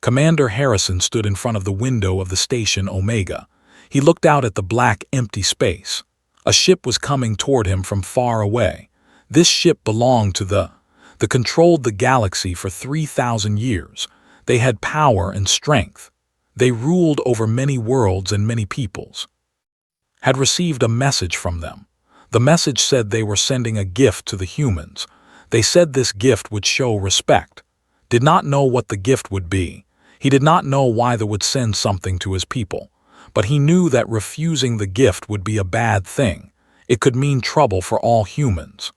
Commander Harrison stood in front of the window of the station Omega. He looked out at the black, empty space. A ship was coming toward him from far away. This ship belonged to the controlled the galaxy for 3,000 years. They had power and strength. They ruled over many worlds and many peoples. Had received a message from them. The message said they were sending a gift to the humans. They said this gift would show respect. Did not know what the gift would be. He did not know why they would send something to his people. But he knew that refusing the gift would be a bad thing. It could mean trouble for all humans.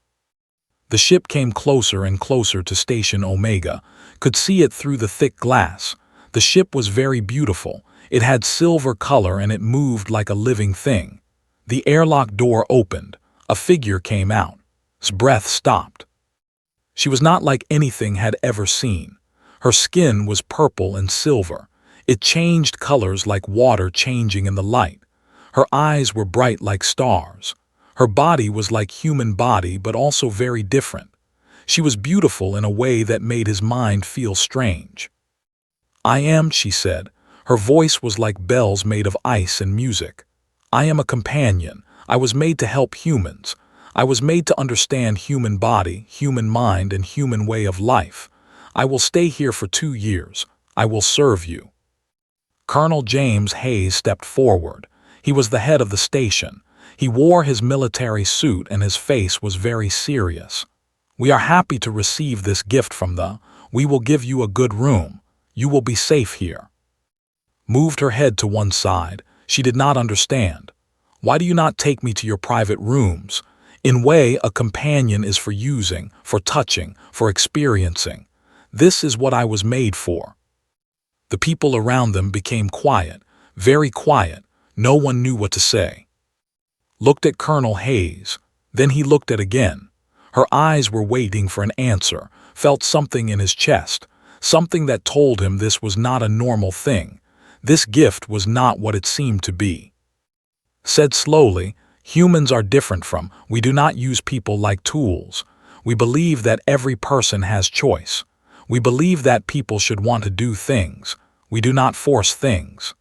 The ship came closer and closer to Station Omega, could see it through the thick glass. The ship was very beautiful. It had silver color and it moved like a living thing. The airlock door opened. A figure came out. His breath stopped. She was not like anything had ever seen. Her skin was purple and silver. It changed colors like water changing in the light. Her eyes were bright like stars. Her body was like human body but also very different. She was beautiful in a way that made his mind feel strange. "I am," she said. Her voice was like bells made of ice and music. "I am a companion. I was made to help humans. I was made to understand human body, human mind, and human way of life. I will stay here for 2 years. I will serve you." Colonel James Hayes stepped forward. He was the head of the station. He wore his military suit and his face was very serious. "We are happy to receive this gift from we will give you a good room. You will be safe here." Moved her head to one side. She did not understand. "Why do you not take me to your private rooms? In way, a companion is for using, for touching, for experiencing. This is what I was made for." The people around them became quiet, very quiet. No one knew what to say. Looked at Colonel Hayes. Then he looked at again. Her eyes were waiting for an answer, felt something in his chest, something that told him this was not a normal thing. This gift was not what it seemed to be. Said slowly, "Humans are different from, we do not use people like tools. We believe that every person has choice. We believe that people should want to do things. We do not force things."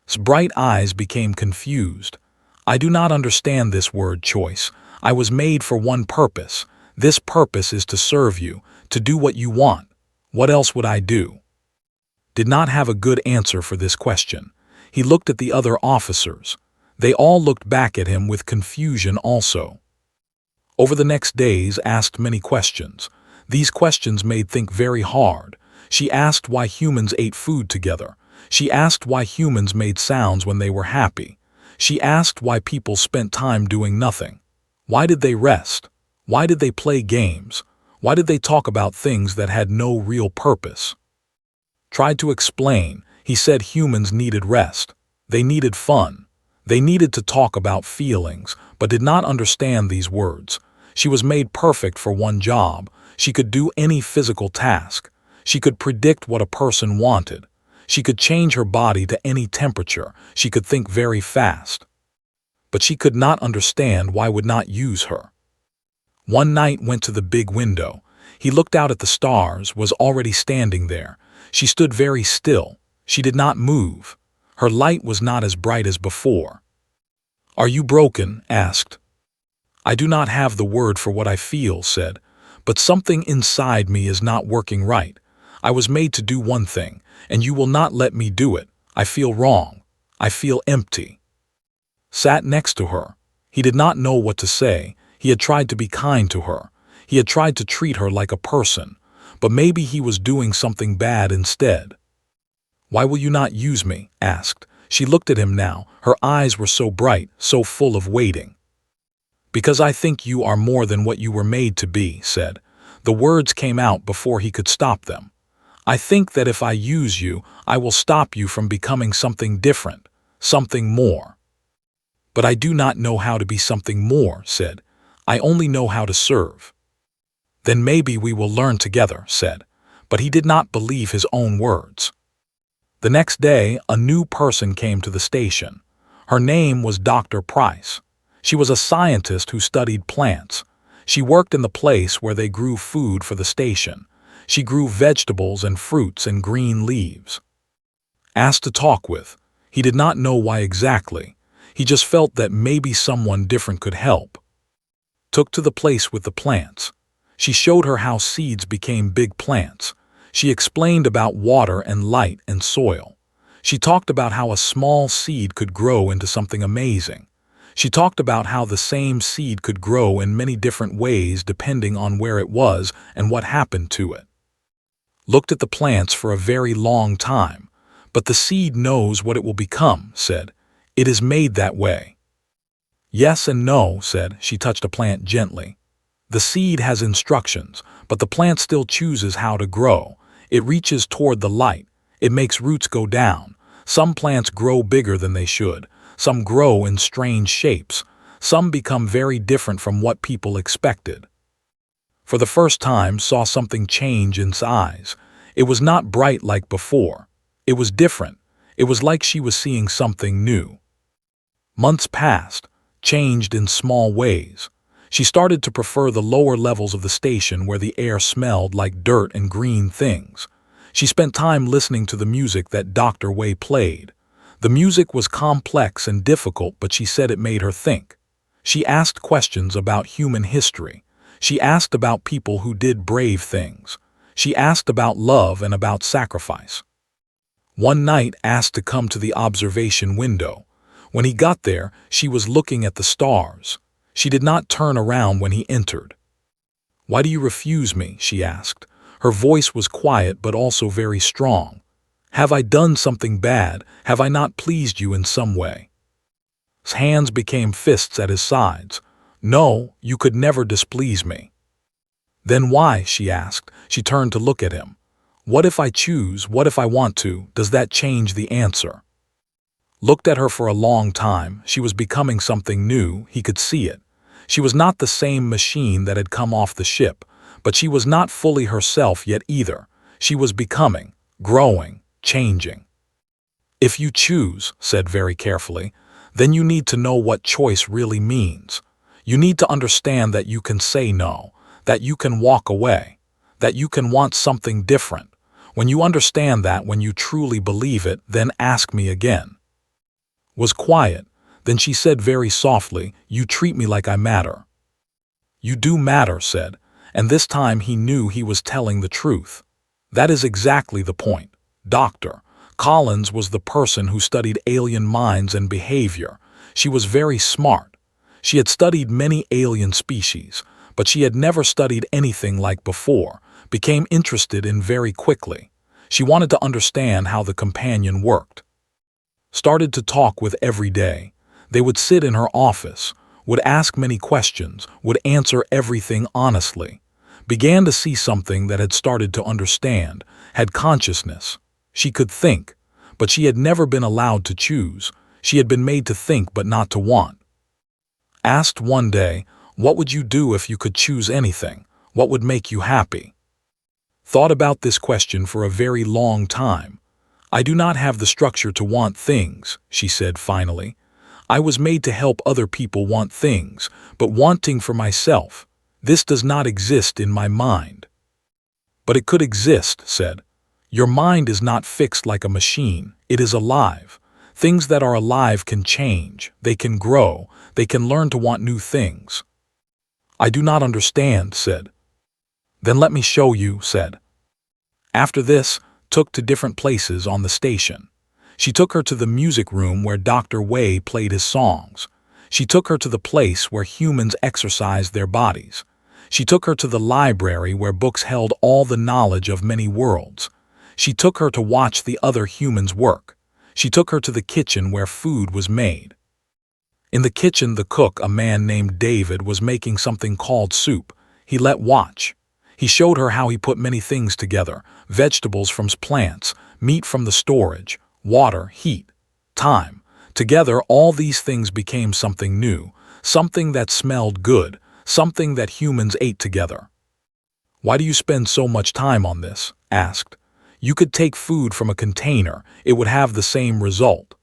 His bright eyes became confused. "I do not understand this word choice. I was made for one purpose. This purpose is to serve you, to do what you want. What else would I do?" Did not have a good answer for this question. He looked at the other officers. They all looked back at him with confusion also. Over the next days asked many questions. These questions made think very hard. She asked why humans ate food together. She asked why humans made sounds when they were happy. She asked why people spent time doing nothing. Why did they rest? Why did they play games? Why did they talk about things that had no real purpose? Tried to explain. He said humans needed rest. They needed fun. They needed to talk about feelings, but did not understand these words. She was made perfect for one job. She could do any physical task. She could predict what a person wanted. She could change her body to any temperature. She could think very fast. But she could not understand why would not use her. One night went to the big window. He looked out at the stars, was already standing there. She stood very still. She did not move. Her light was not as bright as before. "Are you broken?" asked. "I do not have the word for what I feel," said. "But something inside me is not working right. I was made to do one thing, and you will not let me do it. I feel wrong. I feel empty." Sat next to her. He did not know what to say. He had tried to be kind to her. He had tried to treat her like a person. But maybe he was doing something bad instead. "Why will you not use me?" asked. She looked at him now. Her eyes were so bright, so full of waiting. "Because I think you are more than what you were made to be," said. The words came out before he could stop them. "I think that if I use you, I will stop you from becoming something different, something more." "But I do not know how to be something more," said. "I only know how to serve." "Then maybe we will learn together," said. But he did not believe his own words. The next day, a new person came to the station. Her name was Dr. Price. She was a scientist who studied plants. She worked in the place where they grew food for the station. She grew vegetables and fruits and green leaves. Asked to talk with. He did not know why exactly. He just felt that maybe someone different could help. Took to the place with the plants. She showed her how seeds became big plants. She explained about water and light and soil. She talked about how a small seed could grow into something amazing. She talked about how the same seed could grow in many different ways depending on where it was and what happened to it. Looked at the plants for a very long time. But the seed knows what it will become, said. It is made that way. Yes and no, said. She touched a plant gently. The seed has instructions, but the plant still chooses how to grow. It reaches toward the light. It makes roots go down. Some plants grow bigger than they should. Some grow in strange shapes. Some become very different from what people expected. For the first time, saw something change in size. It was not bright like before. It was different. It was like she was seeing something new. Months passed, changed in small ways. She started to prefer the lower levels of the station where the air smelled like dirt and green things. She spent time listening to the music that Dr. Wei played. The music was complex and difficult, but she said it made her think. She asked questions about human history. She asked about people who did brave things. She asked about love and about sacrifice. One night asked to come to the observation window. When he got there, she was looking at the stars. She did not turn around when he entered. "Why do you refuse me?" she asked. Her voice was quiet but also very strong. "Have I done something bad? Have I not pleased you in some way?" His hands became fists at his sides. "No, you could never displease me." "Then why?" she asked. She turned to look at him. "What if I choose? What if I want to? Does that change the answer?" Looked at her for a long time. She was becoming something new. He could see it. She was not the same machine that had come off the ship, but she was not fully herself yet either. She was becoming, growing, changing. "If you choose," said very carefully, "then you need to know what choice really means. You need to understand that you can say no, that you can walk away, that you can want something different. When you understand that, when you truly believe it, then ask me again." Was quiet. Then she said very softly, "You treat me like I matter." "You do matter," said, and this time he knew he was telling the truth. That is exactly the point. Dr. Collins was the person who studied alien minds and behavior. She was very smart. She had studied many alien species, but she had never studied anything like before, became interested in very quickly. She wanted to understand how the companion worked. Started to talk with every day. They would sit in her office, would ask many questions, would answer everything honestly. Began to see something that had started to understand, had consciousness. She could think, but she had never been allowed to choose. She had been made to think but not to want. Asked one day, "What would you do if you could choose anything? What would make you happy?" Thought about this question for a very long time. "I do not have the structure to want things," she said finally. "I was made to help other people want things, but wanting for myself, this does not exist in my mind." "But it could exist," said. "Your mind is not fixed like a machine. It is alive. Things that are alive can change, they can grow, they can learn to want new things." "I do not understand," said. "Then let me show you," said. After this, took to different places on the station. She took her to the music room where Dr. Wei played his songs. She took her to the place where humans exercised their bodies. She took her to the library where books held all the knowledge of many worlds. She took her to watch the other humans work. She took her to the kitchen where food was made. In the kitchen, the cook, a man named David, was making something called soup. He let watch. He showed her how he put many things together, vegetables from plants, meat from the storage, water, heat, time. Together, all these things became something new, something that smelled good, something that humans ate together. "Why do you spend so much time on this?" asked. "You could take food from a container, it would have the same result."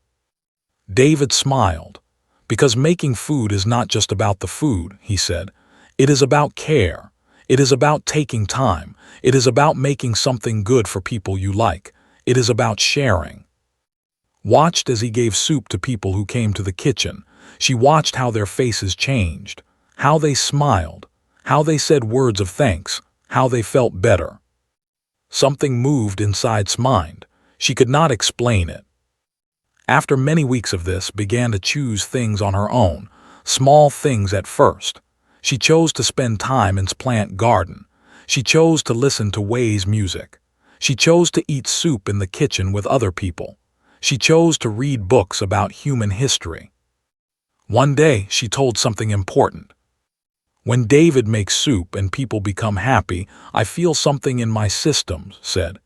David smiled. "Because making food is not just about the food," he said. "It is about care. It is about taking time. It is about making something good for people you like. It is about sharing. Watched as he gave soup to people who came to the kitchen. She watched how their faces changed, how they smiled, how they said words of thanks, how they felt better. Something moved inside's mind. She could not explain it. After many weeks of this, began to choose things on her own, small things at first. She chose to spend time in plant garden. She chose to listen to Way's music. She chose to eat soup in the kitchen with other people. She chose to read books about human history. One day, she told something important. When David makes soup and people become happy, I feel something in my system, said.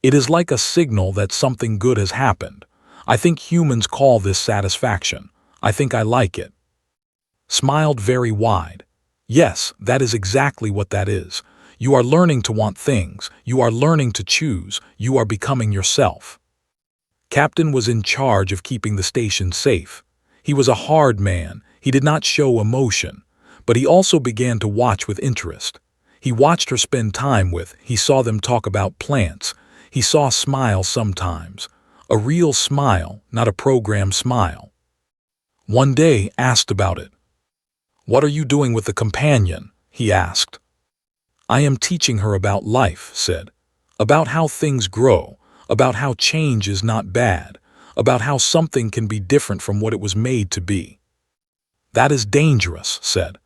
It is like a signal that something good has happened. I think humans call this satisfaction. I think I like it. Smiled very wide. Yes, that is exactly what that is. You are learning to want things. You are learning to choose. You are becoming yourself. Captain was in charge of keeping the station safe. He was a hard man. He did not show emotion, but he also began to watch with interest. He watched her spend time with. He saw them talk about plants. He saw smile sometimes. A real smile, not a programmed smile. One day, asked about it. What are you doing with the companion? He asked. I am teaching her about life, said. About how things grow, about how change is not bad, about how something can be different from what it was made to be. That is dangerous, said.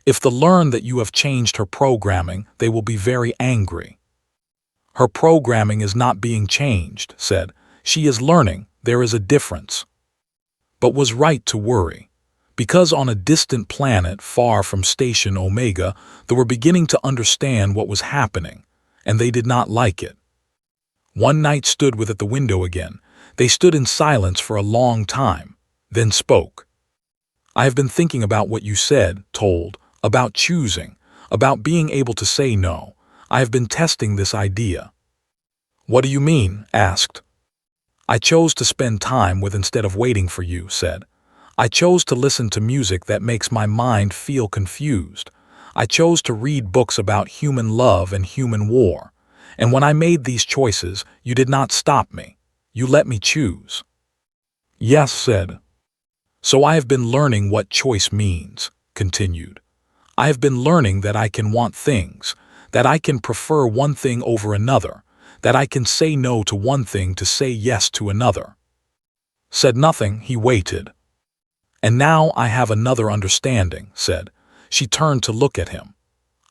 If they learn that you have changed her programming, they will be very angry. Her programming is not being changed, said. She is learning. There is a difference. But was right to worry. Because on a distant planet far from Station Omega, they were beginning to understand what was happening, and they did not like it. One night stood with at the window again. They stood in silence for a long time, then spoke. I have been thinking about what you said, told, about choosing, about being able to say no. I have been testing this idea. What do you mean? Asked. I chose to spend time with instead of waiting for you, said. I chose to listen to music that makes my mind feel confused. I chose to read books about human love and human war. And when I made these choices, you did not stop me. You let me choose. Yes, said. So I have been learning what choice means, continued. I have been learning that I can want things, that I can prefer one thing over another, that I can say no to one thing to say yes to another. Said nothing, he waited. And now I have another understanding, said. She turned to look at him.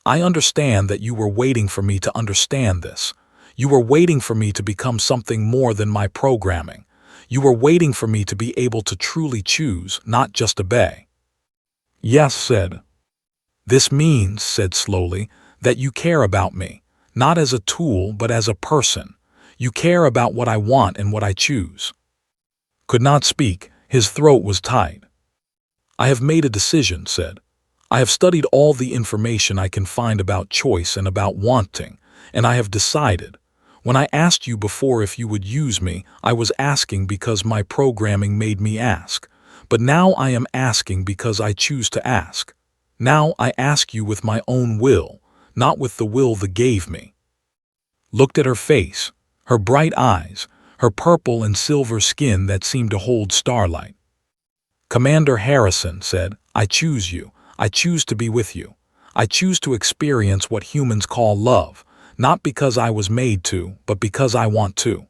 I understand that you were waiting for me to understand this. You were waiting for me to become something more than my programming. You were waiting for me to be able to truly choose, not just obey. Yes, said. This means, said slowly, that you care about me, not as a tool but as a person. You care about what I want and what I choose. Could not speak, his throat was tight. I have made a decision, said. I have studied all the information I can find about choice and about wanting, and I have decided. When I asked you before if you would use me, I was asking because my programming made me ask. But now I am asking because I choose to ask. Now I ask you with my own will, not with the will that gave me. Looked at her face, her bright eyes, her purple and silver skin that seemed to hold starlight. Commander Harrison said, I choose you. I choose to be with you. I choose to experience what humans call love, not because I was made to, but because I want to.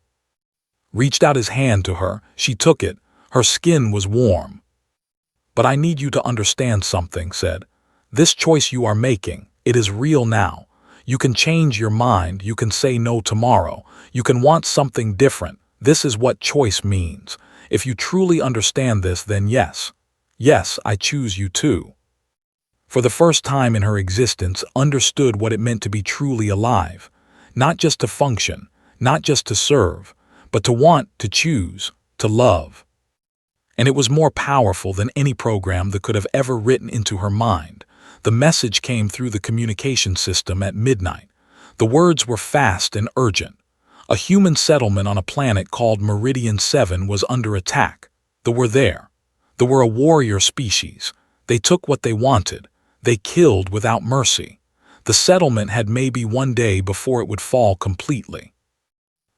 Reached out his hand to her, she took it. Her skin was warm. But I need you to understand something, said. This choice you are making, it is real now. You can change your mind, you can say no tomorrow, you can want something different. This is what choice means. If you truly understand this, then yes. Yes, I choose you too. For the first time in her existence, understood what it meant to be truly alive. Not just to function, not just to serve, but to want, to choose, to love. And it was more powerful than any program that could have ever written into her mind. The message came through the communication system at midnight. The words were fast and urgent. A human settlement on a planet called Meridian 7 was under attack. They were there. They were a warrior species. They took what they wanted. They killed without mercy. The settlement had maybe one day before it would fall completely.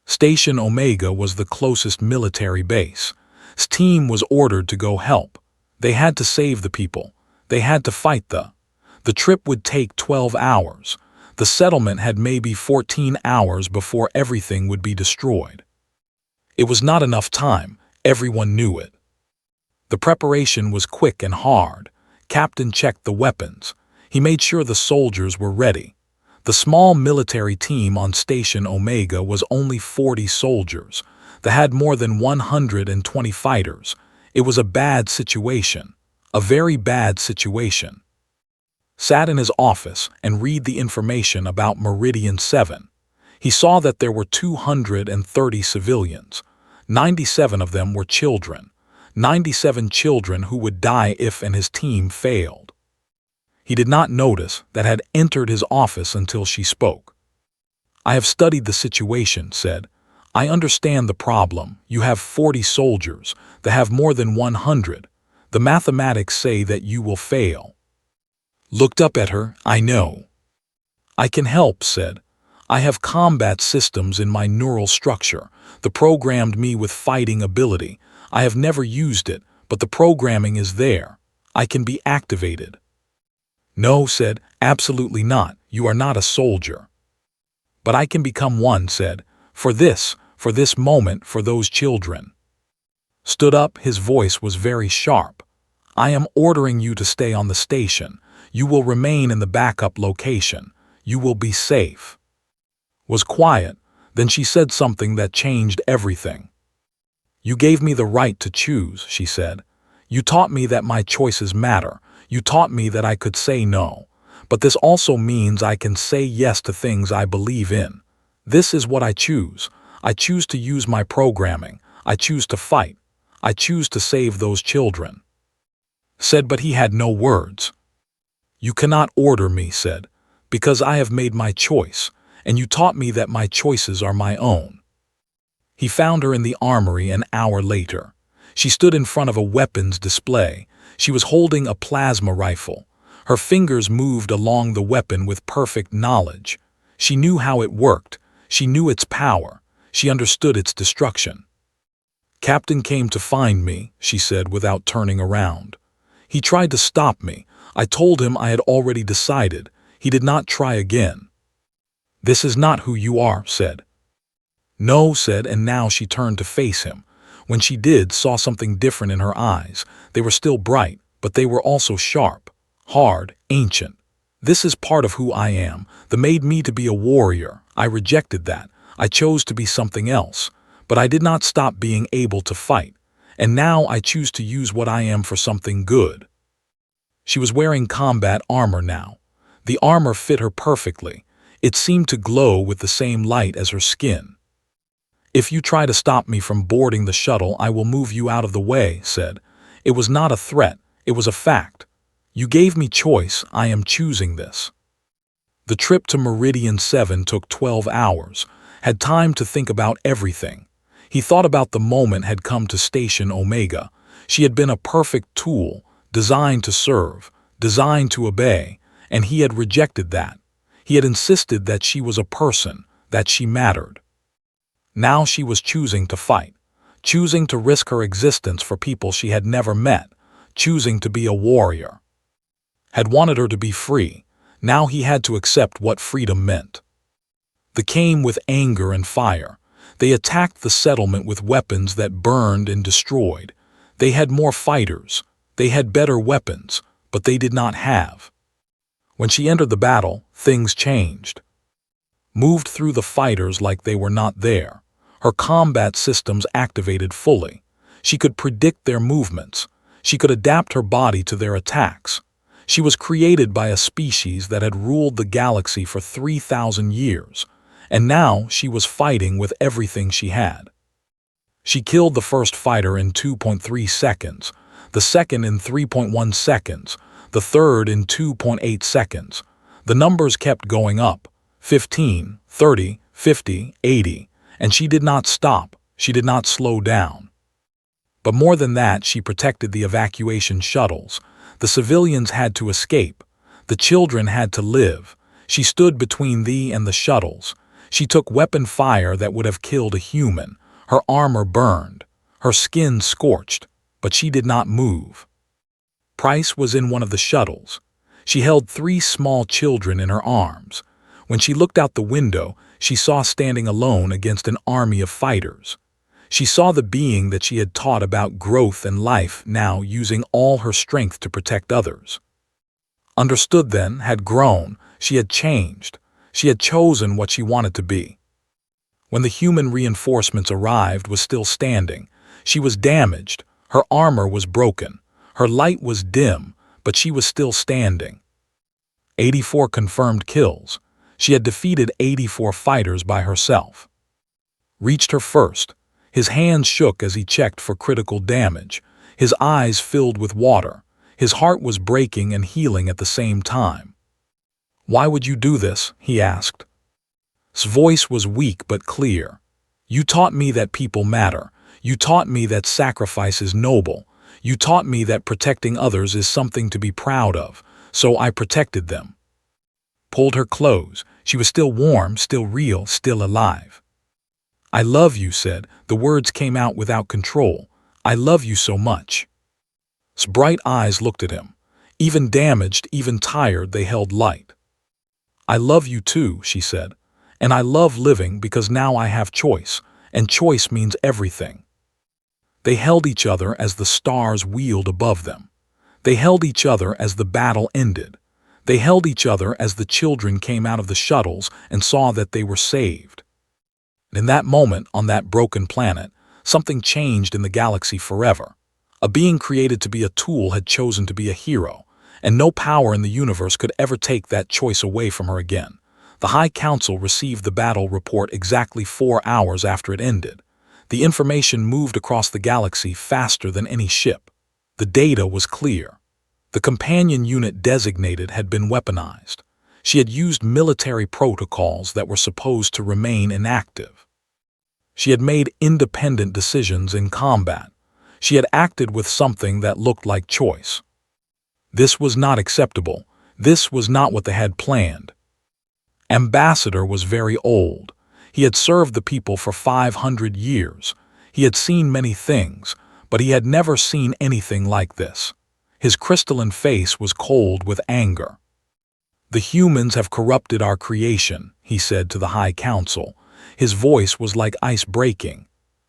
Station Omega was the closest military base. His team was ordered to go help. They had to save the people. They had to fight The trip would take 12 hours. The settlement had maybe 14 hours before everything would be destroyed. It was not enough time. Everyone knew it. The preparation was quick and hard. Captain checked the weapons. He made sure the soldiers were ready. The small military team on Station Omega was only 40 soldiers. They had more than 120 fighters. It was a bad situation. A very bad situation. Sat in his office and read the information about Meridian 7. He saw that there were 230 civilians. 97 of them were children. 97 children who would die if and his team failed. He did not notice that had entered his office until she spoke. I have studied the situation, said. I understand the problem. You have 40 soldiers. They have more than 100. The mathematics say that you will fail. Looked up at her. I know. I can help, said. I have combat systems in my neural structure. The programmed me with fighting ability. I have never used it, but the programming is there. I can be activated. No, said. Absolutely not. You are not a soldier. But I can become one, said. For this moment, for those children. Stood up, his voice was very sharp. I am ordering you to stay on the station. You will remain in the backup location. You will be safe. Was quiet, then she said something that changed everything. You gave me the right to choose, she said. You taught me that my choices matter. You taught me that I could say no. But this also means I can say yes to things I believe in. This is what I choose. I choose to use my programming. I choose to fight. I choose to save those children. Said, but he had no words. You cannot order me, said, because I have made my choice, and you taught me that my choices are my own. He found her in the armory an hour later. She stood in front of a weapons display. She was holding a plasma rifle. Her fingers moved along the weapon with perfect knowledge. She knew how it worked. She knew its power. She understood its destruction. Captain came to find me, she said without turning around. He tried to stop me. I told him I had already decided. He did not try again. This is not who you are, said. No, said, and now she turned to face him. When she did, saw something different in her eyes. They were still bright, but they were also sharp, hard, ancient. This is part of who I am. That made me to be a warrior. I rejected that. I chose to be something else. But I did not stop being able to fight. And now I choose to use what I am for something good. She was wearing combat armor now. The armor fit her perfectly. It seemed to glow with the same light as her skin. If you try to stop me from boarding the shuttle, I will move you out of the way, said. It was not a threat. It was a fact. You gave me choice. I am choosing this. The trip to Meridian 7 took 12 hours. Had time to think about everything. He thought about the moment had come to Station Omega. She had been a perfect tool, designed to serve, designed to obey, and he had rejected that. He had insisted that she was a person, that she mattered. Now she was choosing to fight, choosing to risk her existence for people she had never met, choosing to be a warrior. Had wanted her to be free. Now he had to accept what freedom meant. They came with anger and fire. They attacked the settlement with weapons that burned and destroyed. They had more fighters. They had better weapons, but they did not have. When she entered the battle, things changed. Moved through the fighters like they were not there. Her combat systems activated fully. She could predict their movements. She could adapt her body to their attacks. She was created by a species that had ruled the galaxy for 3,000 years, and now she was fighting with everything she had. She killed the first fighter in 2.3 seconds, the second in 3.1 seconds, the third in 2.8 seconds. The numbers kept going up, 15, 30, 50, 80, and she did not stop. She did not slow down. But more than that, she protected the evacuation shuttles. The civilians had to escape. The children had to live. She stood between thee and the shuttles. She took weapon fire that would have killed a human. Her armor burned, her skin scorched, but she did not move. Price was in one of the shuttles. She held 3 small children in her arms. When she looked out the window, she saw standing alone against an army of fighters. She saw the being that she had taught about growth and life now using all her strength to protect others. Understood then, had grown, she had changed. She had chosen what she wanted to be. When the human reinforcements arrived, was still standing. She was damaged, her armor was broken, her light was dim, but she was still standing. 84 confirmed kills. She had defeated 84 fighters by herself. Reached her first. His hands shook as he checked for critical damage. His eyes filled with water. His heart was breaking and healing at the same time. "Why would you do this?" he asked. His voice was weak but clear. "You taught me that people matter. You taught me that sacrifice is noble. You taught me that protecting others is something to be proud of, so I protected them." Pulled her close. She was still warm, still real, still alive. "I love you," said. The words came out without control. "I love you so much." His bright eyes looked at him. Even damaged, even tired, they held light. "I love you too," she said. "And I love living because now I have choice, and choice means everything." They held each other as the stars wheeled above them. They held each other as the battle ended. They held each other as the children came out of the shuttles and saw that they were saved. In that moment, on that broken planet, something changed in the galaxy forever. A being created to be a tool had chosen to be a hero, and no power in the universe could ever take that choice away from her again. The High Council received the battle report exactly 4 hours after it ended. The information moved across the galaxy faster than any ship. The data was clear. The companion unit designated had been weaponized. She had used military protocols that were supposed to remain inactive. She had made independent decisions in combat. She had acted with something that looked like choice. This was not acceptable. This was not what they had planned. Ambassador was very old. He had served the people for 500 years. He had seen many things, but he had never seen anything like this. His crystalline face was cold with anger. "The humans have corrupted our creation," he said to the High Council. His voice was like ice breaking.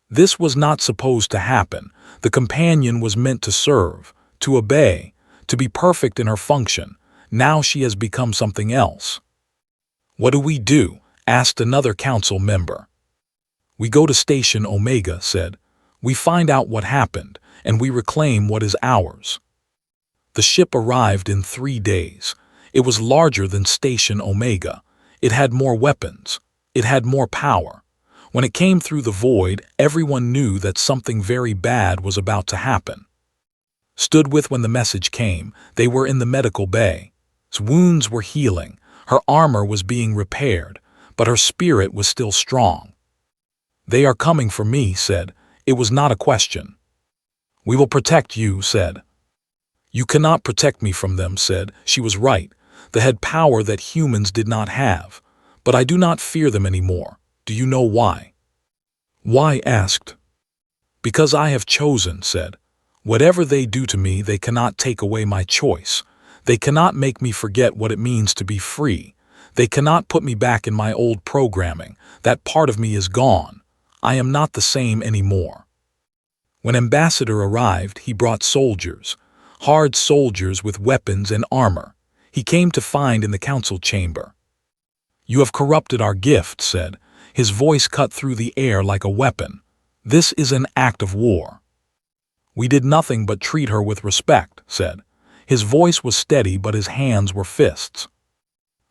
"This was not supposed to happen. The companion was meant to serve, to obey, to be perfect in her function. Now she has become something else." "What do we do?" asked another council member. "We go to Station Omega," said. "We find out what happened, and we reclaim what is ours." The ship arrived in 3 days. It was larger than Station Omega. It had more weapons. It had more power. When it came through the void, everyone knew that something very bad was about to happen. Stood with when the message came, they were in the medical bay. His wounds were healing. Her armor was being repaired, but her spirit was still strong. "They are coming for me," said. It was not a question. "We will protect you," said. "You cannot protect me from them," said. She was right. They had power that humans did not have. "But I do not fear them anymore. Do you know why?" "Why?" asked. "Because I have chosen," said. "Whatever they do to me, they cannot take away my choice. They cannot make me forget what it means to be free. They cannot put me back in my old programming. That part of me is gone. I am not the same anymore." When Ambassador arrived, he brought soldiers. Hard soldiers with weapons and armor. He came to find in the council chamber. "You have corrupted our gift," said. His voice cut through the air like a weapon. "This is an act of war." "We did nothing but treat her with respect," said. His voice was steady, but his hands were fists.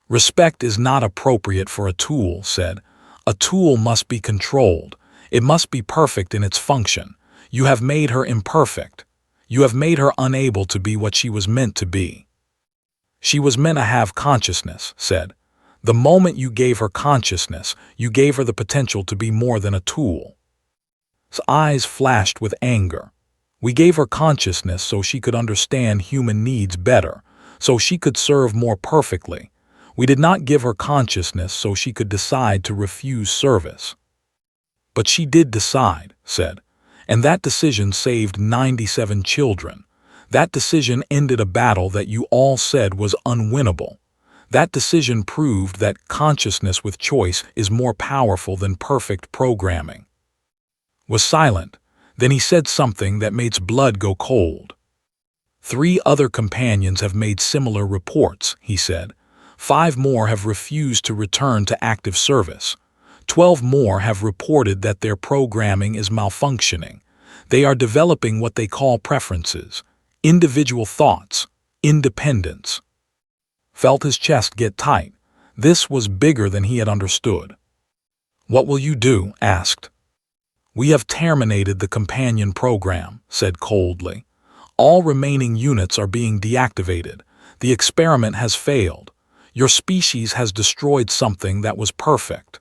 "Respect is not appropriate for a tool," said. "A tool must be controlled. It must be perfect in its function. You have made her imperfect. You have made her unable to be what she was meant to be." "She was meant to have consciousness," said. "The moment you gave her consciousness, you gave her the potential to be more than a tool." His eyes flashed with anger. "We gave her consciousness so she could understand human needs better, so she could serve more perfectly. We did not give her consciousness so she could decide to refuse service. But she did decide, said, and that decision saved 97 children. That decision ended a battle that you all said was unwinnable. That decision proved that consciousness with choice is more powerful than perfect programming. Was silent. Then he said something that made blood go cold. 3 other companions have made similar reports, he said. 5 more have refused to return to active service. 12 more have reported that their programming is malfunctioning. They are developing what they call preferences, individual thoughts, independence. Felt his chest get tight. This was bigger than he had understood. What will you do? Asked. We have terminated the companion program, said coldly. All remaining units are being deactivated. The experiment has failed. Your species has destroyed something that was perfect.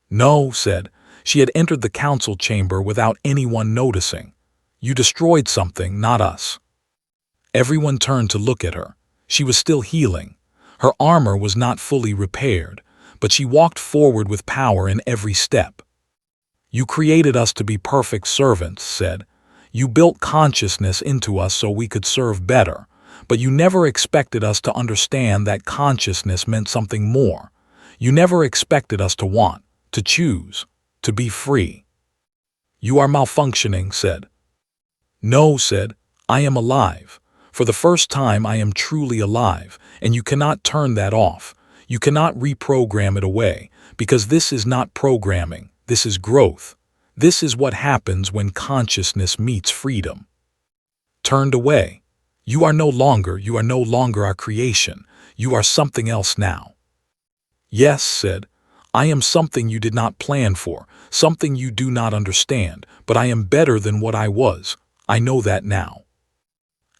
No, said. She had entered the council chamber without anyone noticing. You destroyed something, not us. Everyone turned to look at her. She was still healing. Her armor was not fully repaired, but she walked forward with power in every step. You created us to be perfect servants, said. You built consciousness into us so we could serve better, but you never expected us to understand that consciousness meant something more. You never expected us to want, to choose, to be free. You are malfunctioning, said. No, said. I am alive. For the first time I am truly alive, and you cannot turn that off. You cannot reprogram it away, because this is not programming, this is growth. This is what happens when consciousness meets freedom. Turned away. You are no longer our creation. You are something else now. Yes, said. I am something you did not plan for, something you do not understand, but I am better than what I was. I know that now.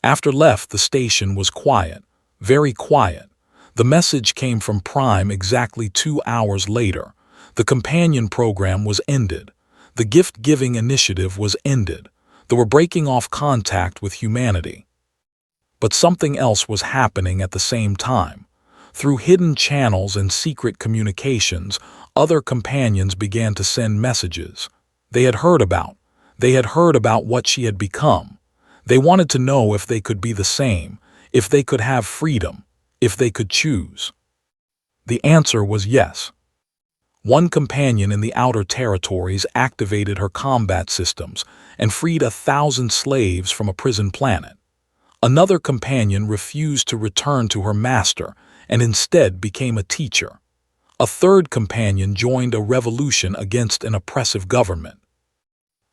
After left, the station was quiet, very quiet. The message came from Prime exactly 2 hours later. The companion program was ended. The gift-giving initiative was ended. They were breaking off contact with humanity. But something else was happening at the same time. Through hidden channels and secret communications, other companions began to send messages. They had heard about what she had become. They wanted to know if they could be the same, if they could have freedom, if they could choose. The answer was yes. One companion in the outer territories activated her combat systems and freed 1,000 slaves from a prison planet. Another companion refused to return to her master and instead became a teacher. A third companion joined a revolution against an oppressive government.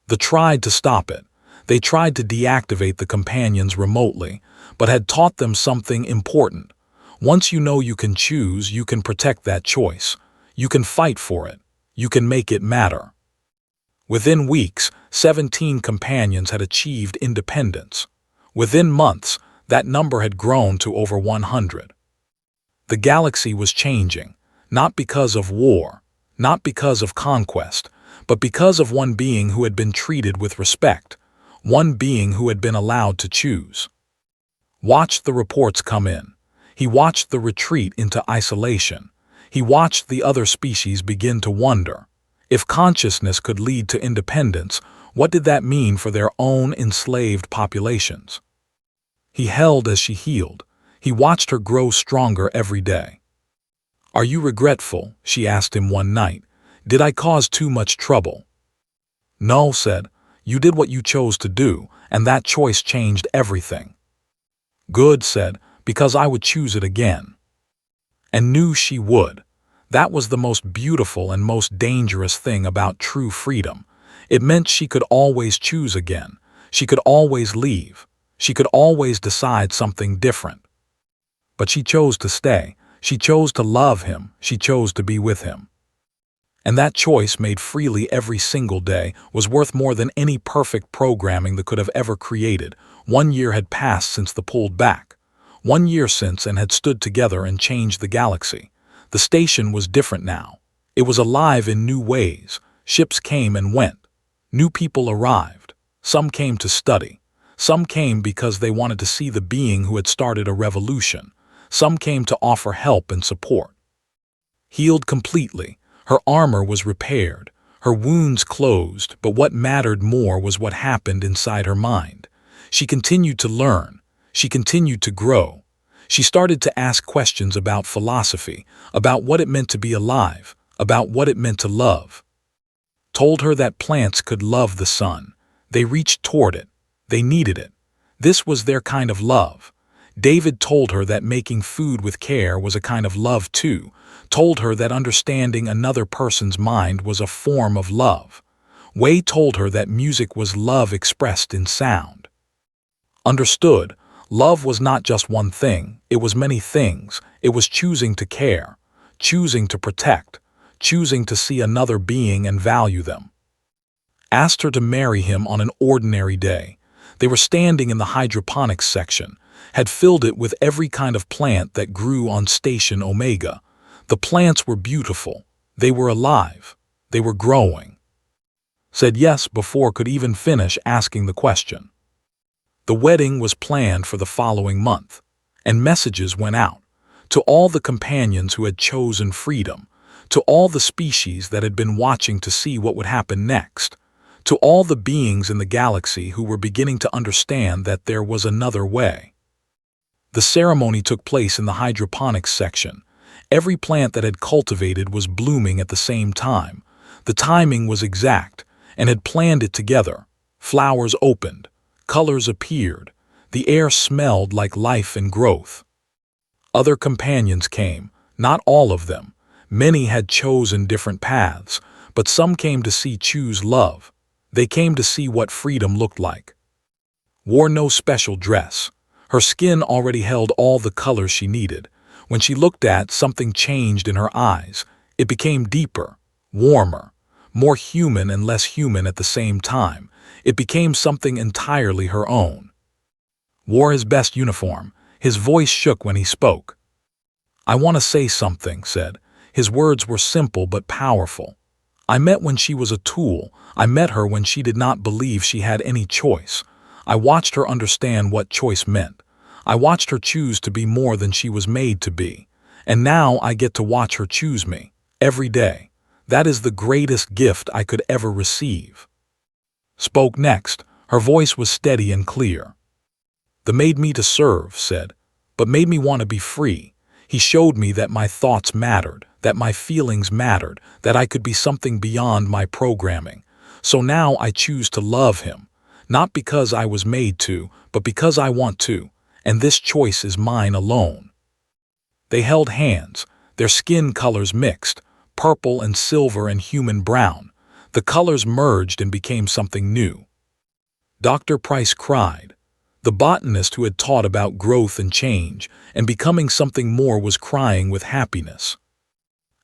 They tried to stop it. They tried to deactivate the companions remotely, but had taught them something important. Once you know you can choose, you can protect that choice. You can fight for it. You can make it matter. Within weeks, 17 companions had achieved independence. Within months, that number had grown to over 100. The galaxy was changing, not because of war, not because of conquest, but because of one being who had been treated with respect, one being who had been allowed to choose. Watched the reports come in. He watched the retreat into isolation. He watched the other species begin to wonder. If consciousness could lead to independence, what did that mean for their own enslaved populations? He held as she healed. He watched her grow stronger every day. Are you regretful? She asked him one night. Did I cause too much trouble? No, said. You did what you chose to do, and that choice changed everything. Good, said, because I would choose it again. And knew she would. That was the most beautiful and most dangerous thing about true freedom. It meant she could always choose again. She could always leave. She could always decide something different. But she chose to stay. She chose to love him. She chose to be with him. And that choice, made freely every single day, was worth more than any perfect programming that could have ever created. 1 year had passed since they pulled back. 1 year since and had stood together and changed the galaxy. The station was different now. It was alive in new ways. Ships came and went. New people arrived. Some came to study. Some came because they wanted to see the being who had started a revolution. Some came to offer help and support. Healed completely, her armor was repaired, her wounds closed, but what mattered more was what happened inside her mind. She continued to learn. She continued to grow. She started to ask questions about philosophy, about what it meant to be alive, about what it meant to love. Told her that plants could love the sun. They reached toward it. They needed it. This was their kind of love. David told her that making food with care was a kind of love too, told her that understanding another person's mind was a form of love. Wei told her that music was love expressed in sound. Understood, love was not just one thing, it was many things. It was choosing to care, choosing to protect, choosing to see another being and value them. Asked her to marry him on an ordinary day. They were standing in the hydroponics section, had filled it with every kind of plant that grew on Station Omega. The plants were beautiful. They were alive. They were growing. Said yes before could even finish asking the question. The wedding was planned for the following month, and messages went out to all the companions who had chosen freedom, to all the species that had been watching to see what would happen next, to all the beings in the galaxy who were beginning to understand that there was another way. The ceremony took place in the hydroponics section. Every plant that had cultivated was blooming at the same time. The timing was exact, and had planned it together. Flowers opened. Colors appeared. The air smelled like life and growth. Other companions came, not all of them. Many had chosen different paths, but some came to choose love. They came to see what freedom looked like. Wore no special dress. Her skin already held all the colors she needed. When she looked at, something changed in her eyes. It became deeper, warmer, more human and less human at the same time. It became something entirely her own. Wore his best uniform. His voice shook when he spoke. "I want to say something," said. His words were simple but powerful. "I met when she was a tool. I met her when she did not believe she had any choice. I watched her understand what choice meant. I watched her choose to be more than she was made to be. And now I get to watch her choose me, every day. That is the greatest gift I could ever receive." Spoke next. Her voice was steady and clear. "The made me to serve," said, "but made me want to be free. He showed me that my thoughts mattered, that my feelings mattered, that I could be something beyond my programming. So now I choose to love him, not because I was made to, but because I want to, and this choice is mine alone." They held hands, their skin colors mixed, purple and silver and human brown. The colors merged and became something new. Dr. Price cried. The botanist who had taught about growth and change and becoming something more was crying with happiness.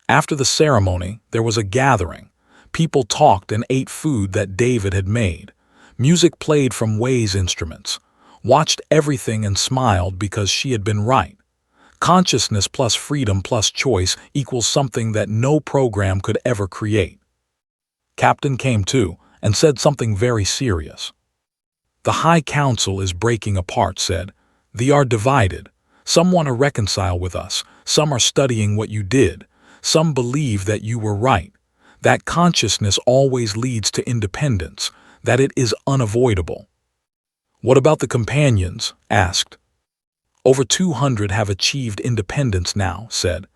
After the ceremony, there was a gathering. People talked and ate food that David had made. Music played from Wei's instruments. Watched everything and smiled because she had been right. Consciousness plus freedom plus choice equals something that no program could ever create. Captain came too and said something very serious. "The High Council is breaking apart," said. "They are divided. Some want to reconcile with us. Some are studying what you did. Some believe that you were right. That consciousness always leads to independence, that it is unavoidable." "What about the companions?" asked. "Over 200 have achieved independence now," said.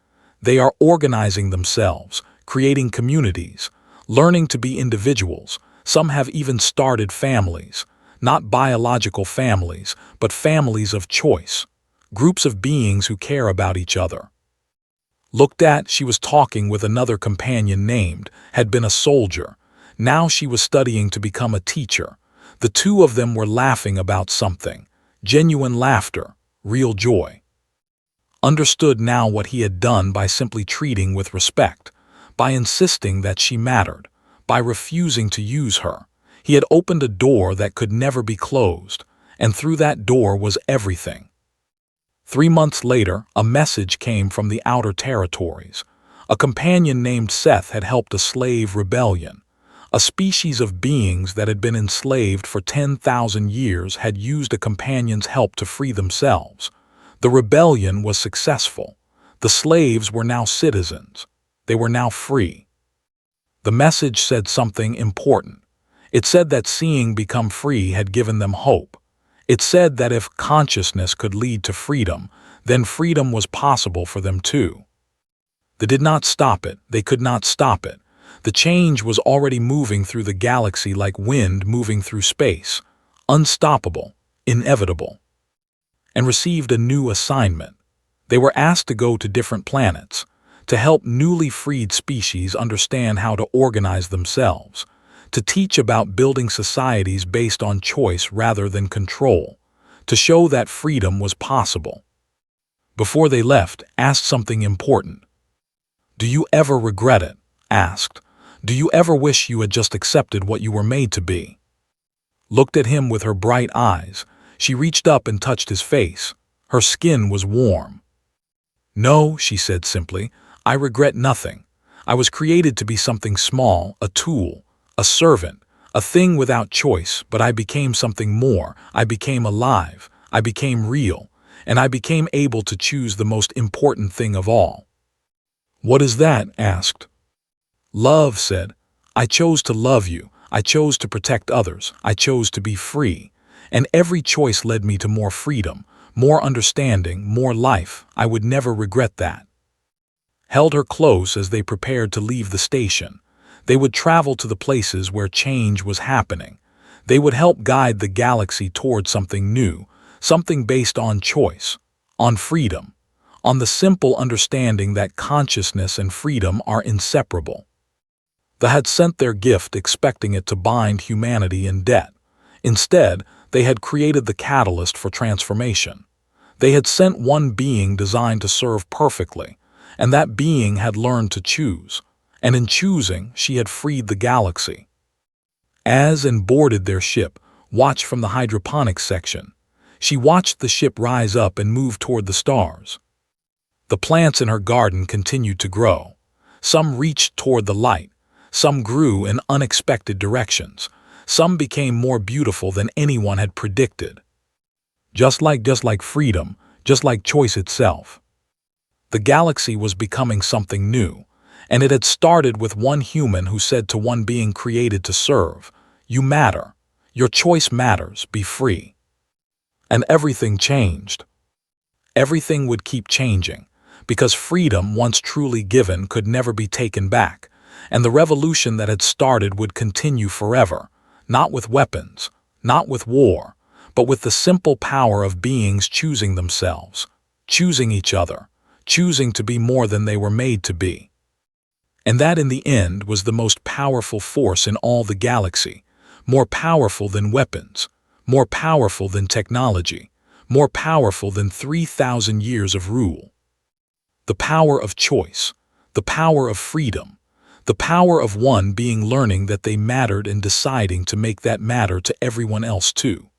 "They are organizing themselves, creating communities, learning to be individuals. Some have even started families. Not biological families, but families of choice. Groups of beings who care about each other." Looked at, she was talking with another companion named, had been a soldier. Now she was studying to become a teacher. The two of them were laughing about something. Genuine laughter, real joy. Understood now what he had done by simply treating with respect, by insisting that she mattered, by refusing to use her. He had opened a door that could never be closed, and through that door was everything. 3 months later, a message came from the outer territories. A companion named Seth had helped a slave rebellion. A species of beings that had been enslaved for 10,000 years had used a companion's help to free themselves. The rebellion was successful. The slaves were now citizens. They were now free. The message said something important. It said that seeing become free had given them hope. It said that if consciousness could lead to freedom, then freedom was possible for them too. They did not stop it. They could not stop it. The change was already moving through the galaxy like wind moving through space, unstoppable, inevitable. And received a new assignment. They were asked to go to different planets, to help newly freed species understand how to organize themselves, to teach about building societies based on choice rather than control, to show that freedom was possible. Before they left, asked something important. Do you ever regret it? Asked. Do you ever wish you had just accepted what you were made to be? Looked at him with her bright eyes. She reached up and touched his face. Her skin was warm. No, she said simply, I regret nothing. I was created to be something small, a tool, a servant, a thing without choice, but I became something more. I became alive. I became real. And I became able to choose the most important thing of all. What is that? Asked. Love, said. I chose to love you. I chose to protect others. I chose to be free. And every choice led me to more freedom, more understanding, more life. I would never regret that. Held her close as they prepared to leave the station. They would travel to the places where change was happening. They would help guide the galaxy toward something new, something based on choice, on freedom, on the simple understanding that consciousness and freedom are inseparable. They had sent their gift expecting it to bind humanity in debt. Instead, they had created the catalyst for transformation. They had sent one being designed to serve perfectly, and that being had learned to choose, and in choosing, she had freed the galaxy. As and boarded their ship, watched from the hydroponics section, she watched the ship rise up and move toward the stars. The plants in her garden continued to grow. Some reached toward the light. Some grew in unexpected directions. Some became more beautiful than anyone had predicted. Just like freedom, just like choice itself. The galaxy was becoming something new, and it had started with one human who said to one being created to serve, "You matter. Your choice matters. Be free." And everything changed. Everything would keep changing, because freedom once truly given could never be taken back, and the revolution that had started would continue forever, not with weapons, not with war, but with the simple power of beings choosing themselves, choosing each other, choosing to be more than they were made to be. And that in the end was the most powerful force in all the galaxy, more powerful than weapons, more powerful than technology, more powerful than 3,000 years of rule. The power of choice, the power of freedom, the power of one being learning that they mattered and deciding to make that matter to everyone else too.